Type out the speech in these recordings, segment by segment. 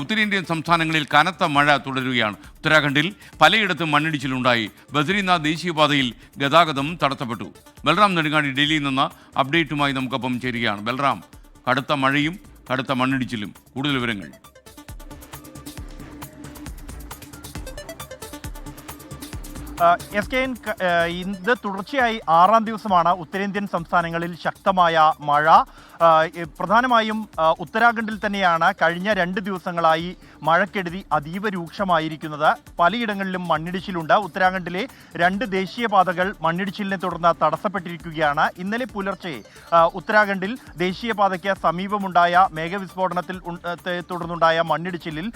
ഉത്തരേന്ത്യൻ സംസ്ഥാനങ്ങളിൽ കനത്ത മഴ തുടരുകയാണ്. ഉത്തരാഖണ്ഡിൽ പലയിടത്തും മണ്ണിടിച്ചിലുണ്ടായി. ബദ്രിനാഥ് ദേശീയപാതയിൽ ഗതാഗതം തടസ്സപ്പെട്ടു. ബൽറാം നെടുങ്ങാടി ഡൽഹിയിൽ നിന്ന് അപ്ഡേറ്റുമായി നമുക്കൊപ്പം ചേരുകയാണ്. ബൽറാം, കടുത്ത മഴയും കടുത്ത മണ്ണിടിച്ചിലും, കൂടുതൽ വിവരങ്ങൾ. SKN ഇത് തുടർച്ചയായി 6ാം ദിവസമാണ് ഉത്തരേന്ത്യൻ സംസ്ഥാനങ്ങളിൽ ശക്തമായ മഴ. പ്രധാനമായും ഉത്തരാഖണ്ഡിൽ തന്നെയാണ് കഴിഞ്ഞ 2 ദിവസങ്ങളായി മഴക്കെടുതി അതീവ രൂക്ഷമായിരിക്കുന്നത്. പലയിടങ്ങളിലും മണ്ണിടിച്ചിലുണ്ട്. ഉത്തരാഖണ്ഡിലെ 2 ദേശീയപാതകൾ മണ്ണിടിച്ചിലിനെ തുടർന്ന് തടസ്സപ്പെട്ടിരിക്കുകയാണ്. ഇന്നലെ പുലർച്ചെ ഉത്തരാഖണ്ഡിൽ ദേശീയപാതയ്ക്ക് സമീപമുണ്ടായ മേഘവിസ്ഫോടനത്തിൽ തുടർന്നുണ്ടായ മണ്ണിടിച്ചിലിൽ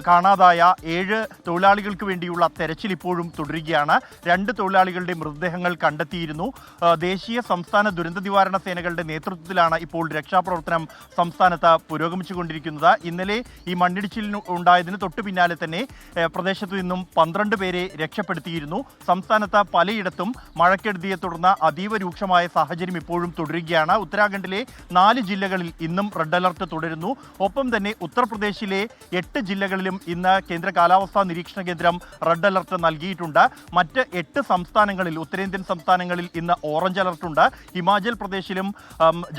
കാണാതായ 7 തൊഴിലാളികൾക്ക് വേണ്ടിയുള്ള തെരച്ചിൽ ഇപ്പോഴും തുടരുകയാണ്. 2 തൊഴിലാളികളുടെ മൃതദേഹങ്ങൾ കണ്ടെത്തിയിരുന്നു. ദേശീയ സംസ്ഥാന ദുരന്ത നിവാരണ സേനകളുടെ നേതൃത്വത്തിലാണ് ഇപ്പോൾ രക്ഷാപ്രവർത്തനം സംസ്ഥാനത്ത് പുരോഗമിച്ചുകൊണ്ടിരിക്കുന്നത്. ഇന്നലെ ഈ മണ്ണിടിച്ചിലിന് ഉണ്ടായതിന് തൊട്ടു പിന്നാലെ തന്നെ പ്രദേശത്തു നിന്നും 12 പേരെ രക്ഷപ്പെടുത്തിയിരുന്നു. സംസ്ഥാനത്ത് പലയിടത്തും മഴക്കെടുതിയെ തുടർന്ന് അതീവ രൂക്ഷമായ സാഹചര്യം ഇപ്പോഴും തുടരുകയാണ്. ഉത്തരാഖണ്ഡിലെ 4 ജില്ലകളിൽ ഇന്നും റെഡ് അലർട്ട് തുടരുന്നു. ഒപ്പം തന്നെ ഉത്തർപ്രദേശിലെ 8 ജില്ലകളിലും ഇന്ന് കേന്ദ്ര കാലാവസ്ഥാ നിരീക്ഷണ കേന്ദ്രം റെഡ് അലർട്ട് നൽകിയിട്ടുണ്ട്. മറ്റ് 8 സംസ്ഥാനങ്ങളിൽ, ഉത്തരേന്ത്യൻ സംസ്ഥാനങ്ങളിൽ ഇന്ന് ഓറഞ്ച് അലർട്ടുണ്ട്. ഹിമാചൽ പ്രദേശിലും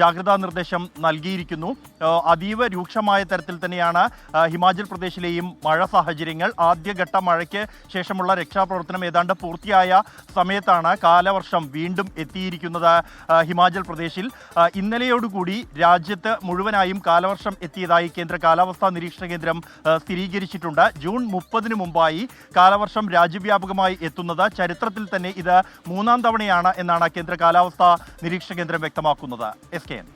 ജാഗ്രതാ നിർദ്ദേശം നൽകിയിരിക്കുന്നു. അതീവ രൂക്ഷമായ തരത്തിൽ തന്നെയാണ് ഹിമാചൽ പ്രദേശിലെയും മഴ സാഹചര്യങ്ങൾ. ആദ്യഘട്ട മഴയ്ക്ക് ശേഷമുള്ള രക്ഷാപ്രവർത്തനം ഏതാണ്ട് പൂർത്തിയായ സമയത്താണ് കാലവർഷം വീണ്ടും എത്തിയിരിക്കുന്നത് ഹിമാചൽ പ്രദേശിൽ. ഇന്നലെയോടുകൂടി രാജ്യത്ത് മുഴുവനായും കാലവർഷം എത്തിയതായി കേന്ദ്ര കാലാവസ്ഥാ നിരീക്ഷണ കേന്ദ്രം സ്ഥിരീകരിച്ചിട്ടുണ്ട്. ജൂൺ 30-ന് മുമ്പായി കാലവർഷം രാജ്യവ്യാപകമായി എത്തുന്നത് ചരിത്രത്തിൽ തന്നെ ഇത് 3ാം തവണയാണ് എന്നാണ് കേന്ദ്ര കാലാവസ്ഥാ നിരീക്ഷണ കേന്ദ്രം വ്യക്തമാക്കുന്നത്. SKN.